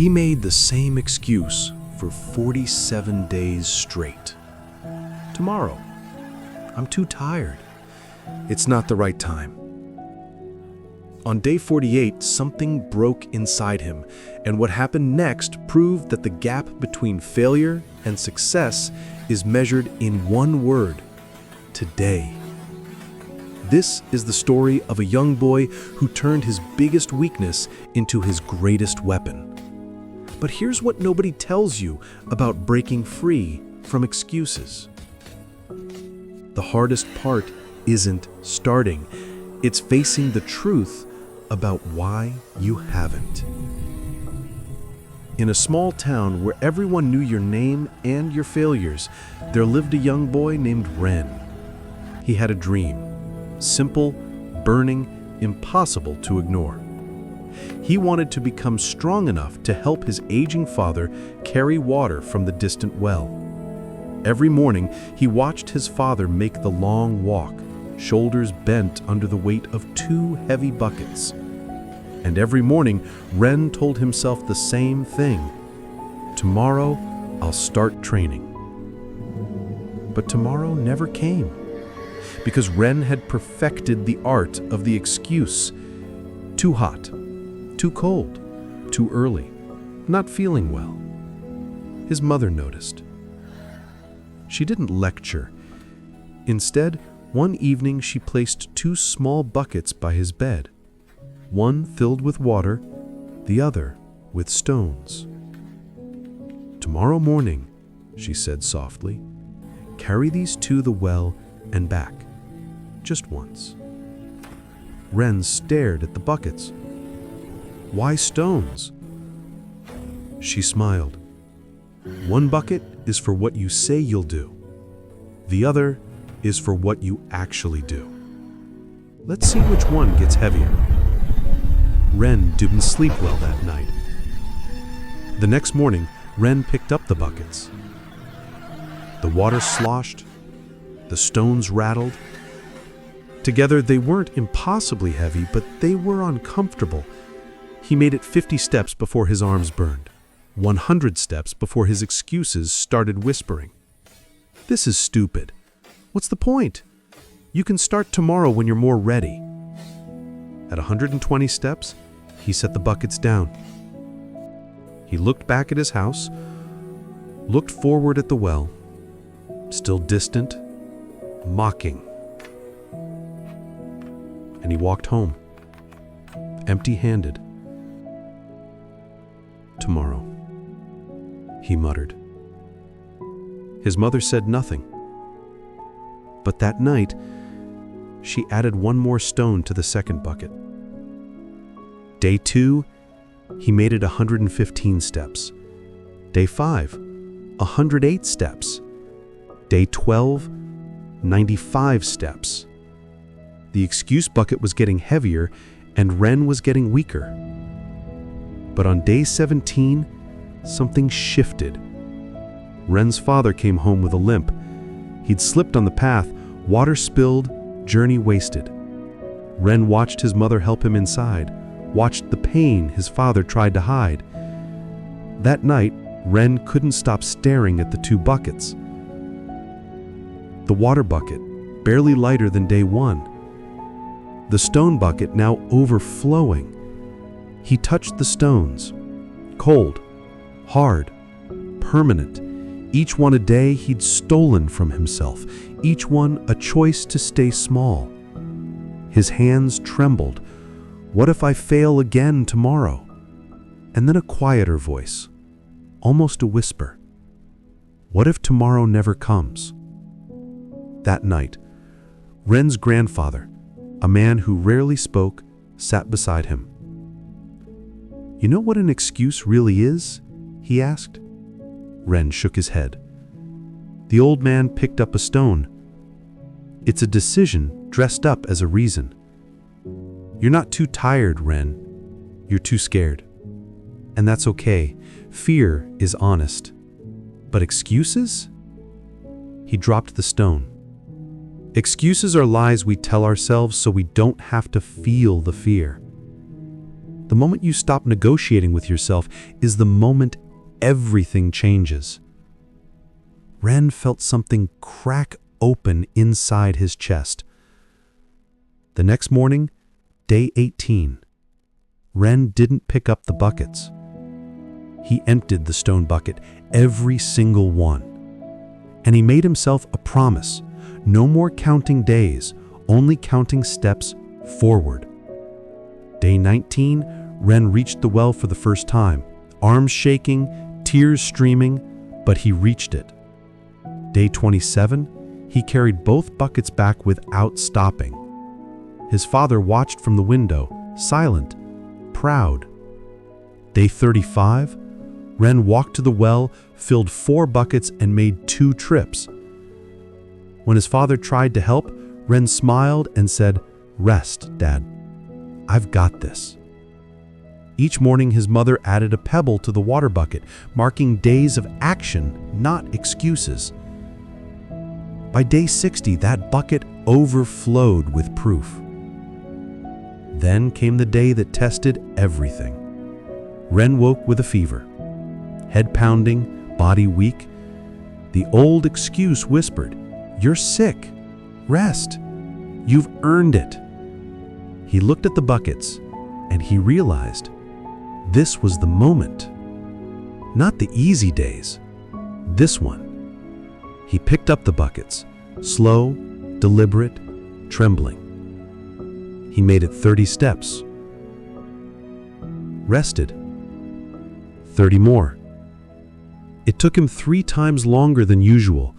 He made the same excuse for 47 days straight. Tomorrow. I'm too tired. It's not the right time. On day 48, something broke inside him, and what happened next proved that the gap between failure and success is measured in one word: today. This is the story of a young boy who turned his biggest weakness into his greatest weapon. But here's what nobody tells you about breaking free from excuses. The hardest part isn't starting. It's facing the truth about why you haven't. In a small town where everyone knew your name and your failures, there lived a young boy named Ren. He had a dream. Simple, burning, impossible to ignore. He wanted to become strong enough to help his aging father carry water from the distant well. Every morning, he watched his father make the long walk, shoulders bent under the weight of 2 heavy buckets. And every morning, Ren told himself the same thing: tomorrow, I'll start training. But tomorrow never came, because Ren had perfected the art of the excuse. Too hot, too cold, too early, not feeling well. His mother noticed. She didn't lecture. Instead, one evening she placed 2 small buckets by his bed, one filled with water, the other with stones. "Tomorrow morning," she said softly, "carry these to the well and back, just once." Ren stared at the buckets. "Why stones?" She smiled. "One bucket is for what you say you'll do. The other is for what you actually do. Let's see which one gets heavier." Ren didn't sleep well that night. The next morning, Ren picked up the buckets. The water sloshed, the stones rattled. Together, they weren't impossibly heavy, but they were uncomfortable. He made it 50 steps before his arms burned, 100 steps before his excuses started whispering. "This is stupid. What's the point? You can start tomorrow when you're more ready." At 120 steps, he set the buckets down. He looked back at his house, looked forward at the well, still distant, mocking. And he walked home, empty-handed. "Tomorrow," he muttered. His mother said nothing. But that night, she added one more stone to the second bucket. Day 2, he made it 115 steps. Day 5, 108 steps. Day 12, 95 steps. The excuse bucket was getting heavier, and Ren was getting weaker. But on day 17, something shifted. Ren's father came home with a limp. He'd slipped on the path, water spilled, journey wasted. Ren watched his mother help him inside, watched the pain his father tried to hide. That night, Ren couldn't stop staring at the 2 buckets. The water bucket, barely lighter than day 1. The stone bucket now overflowing. He touched the stones. Cold, hard, permanent. Each one a day he'd stolen from himself. Each one a choice to stay small. His hands trembled. What if I fail again tomorrow? And then a quieter voice, almost a whisper. What if tomorrow never comes? That night, Ren's grandfather, a man who rarely spoke, sat beside him. "You know what an excuse really is?" he asked. Ren shook his head. The old man picked up a stone. "It's a decision dressed up as a reason. You're not too tired, Ren. You're too scared. And that's okay. Fear is honest. But excuses?" He dropped the stone. "Excuses are lies we tell ourselves so we don't have to feel the fear. The moment you stop negotiating with yourself is the moment everything changes. Ren felt something crack open inside his chest. The next morning, day 18, Ren didn't pick up the buckets. He emptied the stone bucket, every single one. And he made himself a promise: no more counting days, only counting steps forward. Day 19, Ren reached the well for the first time, arms shaking, tears streaming, but he reached it. Day 27, he carried both buckets back without stopping. His father watched from the window, silent, proud. Day 35, Ren walked to the well, filled 4 buckets, and made 2 trips. When his father tried to help, Ren smiled and said, "Rest, Dad. I've got this." Each morning, his mother added a pebble to the water bucket, marking days of action, not excuses. By day 60, that bucket overflowed with proof. Then came the day that tested everything. Ren woke with a fever. Head pounding, body weak. The old excuse whispered, "You're sick. Rest. You've earned it." He looked at the buckets, and he realized this was the moment. Not the easy days. This one. He picked up the buckets, slow, deliberate, trembling. He made it 30 steps. Rested. 30 more. It took him 3 times longer than usual,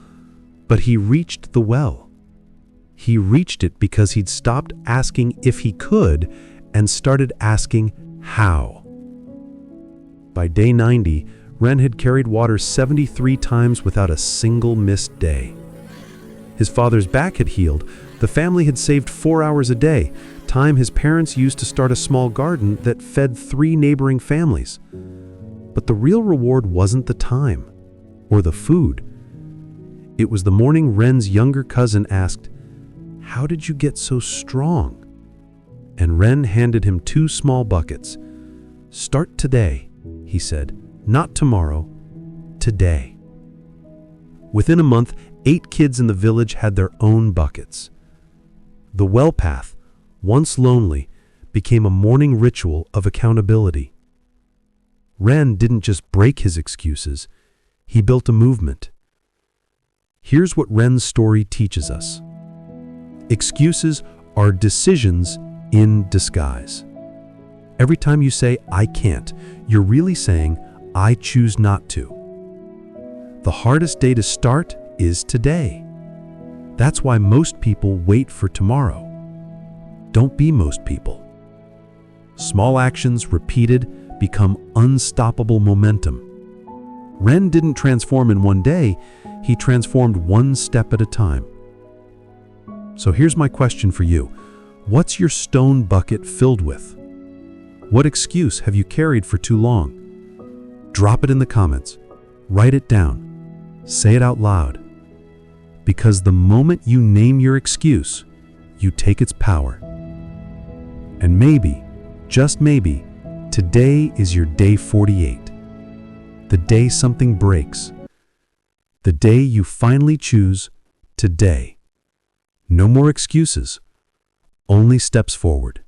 but he reached the well. He reached it because he'd stopped asking if he could and started asking how. By day 90, Ren had carried water 73 times without a single missed day. His father's back had healed. The family had saved 4 hours a day, time his parents used to start a small garden that fed 3 neighboring families. But the real reward wasn't the time or the food. It was the morning Ren's younger cousin asked, "How did you get so strong?" And Ren handed him 2 small buckets. "Start today," he said, "not tomorrow, today." Within a month, 8 kids in the village had their own buckets. The well path, once lonely, became a morning ritual of accountability. Ren didn't just break his excuses, he built a movement. Here's what Ren's story teaches us. Excuses are decisions in disguise. Every time you say, "I can't," you're really saying, "I choose not to." The hardest day to start is today. That's why most people wait for tomorrow. Don't be most people. Small actions repeated become unstoppable momentum. Ren didn't transform in one day, he transformed one step at a time. So here's my question for you. What's your stone bucket filled with? What excuse have you carried for too long? Drop it in the comments. Write it down. Say it out loud. Because the moment you name your excuse, you take its power. And maybe, just maybe, today is your day 48. The day something breaks. The day you finally choose today. No more excuses, only steps forward.